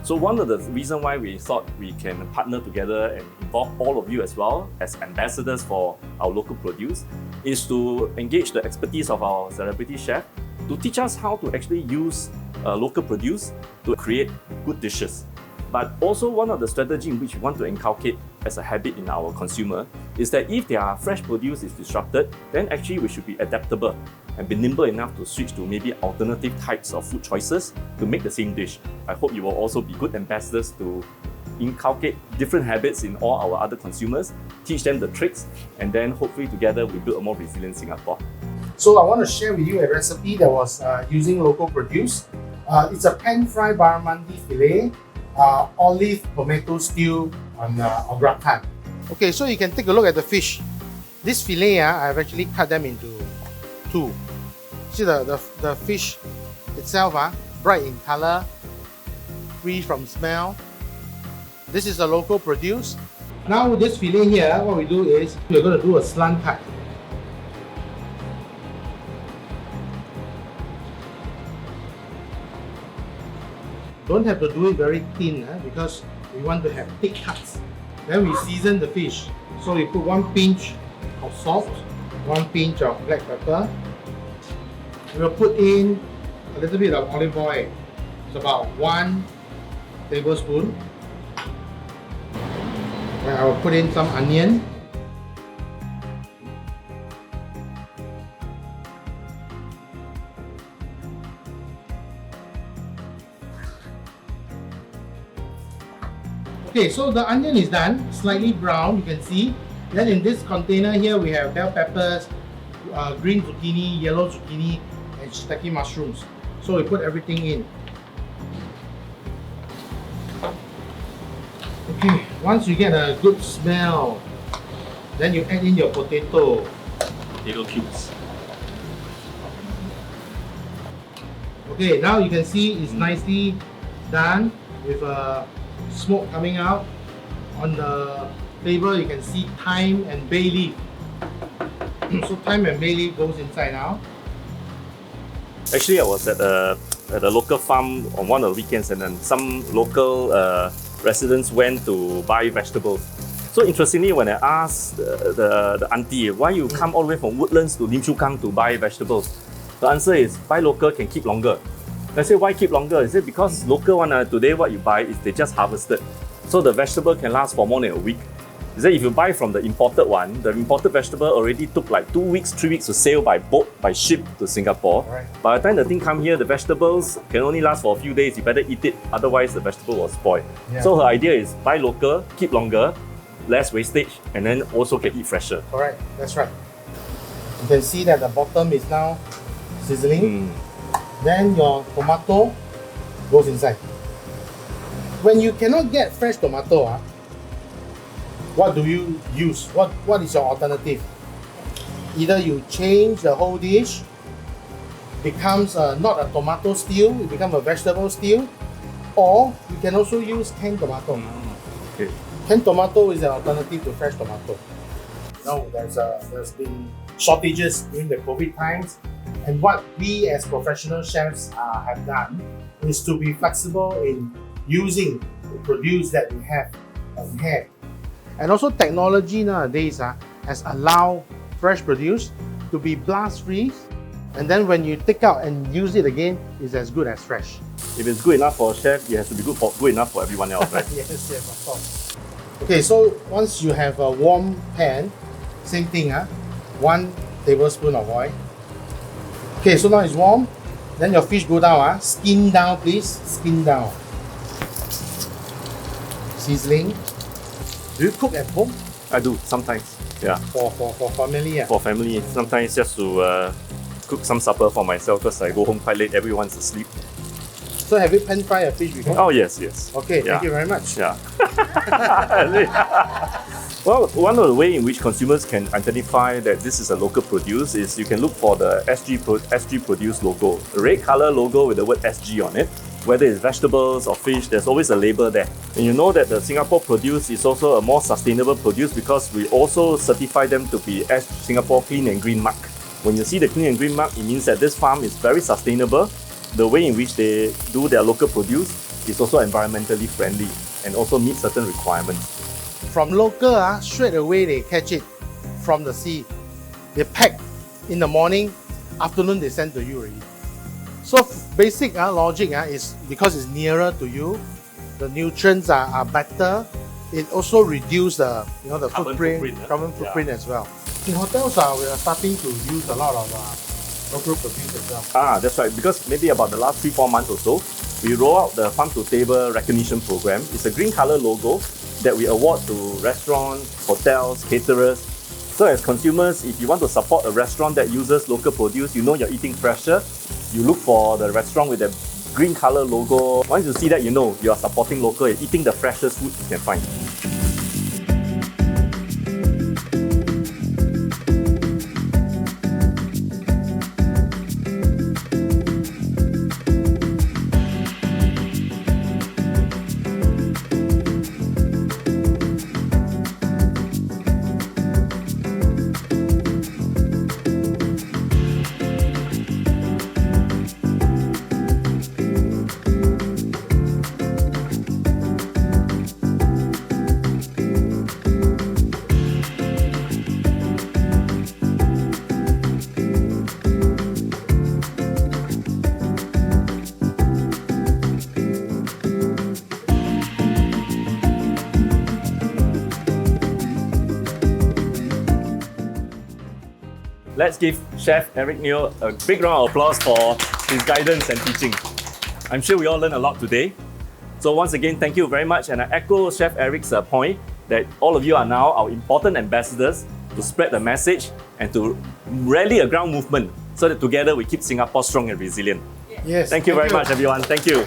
So one of the reasons why we thought we can partner together and involve all of you as well as ambassadors for our local produce is to engage the expertise of our celebrity chef to teach us how to actually use local produce to create good dishes. But also one of the strategies in which we want to inculcate as a habit in our consumer is that if their fresh produce is disrupted, then actually we should be adaptable and be nimble enough to switch to maybe alternative types of food choices to make the same dish. I hope you will also be good ambassadors to inculcate different habits in all our other consumers, teach them the tricks, and then hopefully together we build a more resilient Singapore. So I want to share with you a recipe that was using local produce. It's a pan-fried barramundi fillet, olive tomato stew on gratin. Okay, so you can take a look at the fish. This fillet, I've actually cut them into two. See the fish itself, bright in color, free from smell. This is a local produce. Now with this fillet here, what we do is we're going to do a slant cut. Don't have to do it very thin because we want to have thick cuts. Then we season the fish. So we put 1 pinch of salt, 1 pinch of black pepper. We'll put in a little bit of olive oil. It's about 1 tablespoon. And I will put in some onion. Okay, so the onion is done, slightly brown, you can see. Then in this container here we have bell peppers, green zucchini, yellow zucchini, and shiitake mushrooms. So we put everything in. Okay, once you get a good smell, then you add in your potato. Potato cubes. Okay, now you can see it's nicely done with smoke coming out. On the table you can see thyme and bay leaf. So thyme and bay leaf goes inside now. Actually, I was at a local farm on one of the weekends, and then some local residents went to buy vegetables. So interestingly, when I asked the auntie, why you come all the way from Woodlands to Lim Chu Kang to buy vegetables? The answer is, buy local can keep longer. I say, why keep longer? Is it because local one, today what you buy is they just harvested. So the vegetable can last for more than a week. Is that if you buy from the imported one, the imported vegetable already took like 2 weeks, 3 weeks to sail by boat, by ship to Singapore. Right. By the time the thing come here, the vegetables can only last for a few days. You better eat it, otherwise the vegetable will spoil. Yeah. So her idea is buy local, keep longer, less wastage, and then also can eat fresher. Correct, that's right. You can see that the bottom is now sizzling. Then your tomato goes inside. When you cannot get fresh tomato, what do you use? What is your alternative? Either you change the whole dish, becomes not a tomato stew, it becomes a vegetable stew, or you can also use canned tomato. Okay. Canned tomato is an alternative to fresh tomato. Now there's been shortages during the COVID times, and what we as professional chefs have done is to be flexible in using the produce that we have on hand. And also technology nowadays has allowed fresh produce to be blast free, and then when you take out and use it again, it's as good as fresh. If it's good enough for a chef, it has to be good enough for everyone else, right? Yes, of course. Okay, so once you have a warm pan, same thing, 1 tablespoon of oil. Okay, so now it's warm. Then your fish go down, skin down please, skin down. Sizzling. Do you cook at home? I do, sometimes. Yeah. For family? For family, sometimes just to cook some supper for myself because I go home quite late, everyone's asleep. So have you pan fried a fish before? Oh yes, yes. Okay, yeah. Thank you very much. Yeah. Well, one of the ways in which consumers can identify that this is a local produce is you can look for the SG Produce logo. The red color logo with the word SG on it. Whether it's vegetables or fish, there's always a label there. And you know that the Singapore produce is also a more sustainable produce because we also certify them to be Singapore Clean and Green Mark. When you see the Clean and Green Mark, it means that this farm is very sustainable. The way in which they do their local produce is also environmentally friendly and also meets certain requirements. From local, straight away they catch it from the sea. They pack in the morning, afternoon they send to you already. So basic logic is because it's nearer to you, the nutrients are better. It also reduces the Carbon footprint as well. In hotels, we are starting to use a lot of local produce as well. That's right, because maybe about the last 3-4 months or so, we roll out the Farm to Table recognition program. It's a green color logo that we award to restaurants, hotels, caterers. So as consumers, if you want to support a restaurant that uses local produce, you know you're eating fresher, you look for the restaurant with the green color logo. Once you see that, you know you are supporting local and eating the freshest food you can find. Let's give Chef Eric Neo a big round of applause for his guidance and teaching. I'm sure we all learned a lot today. So once again, thank you very much. And I echo Chef Eric's point that all of you are now our important ambassadors to spread the message and to rally a ground movement so that together we keep Singapore strong and resilient. Yes. Thank you very much, everyone. Thank you.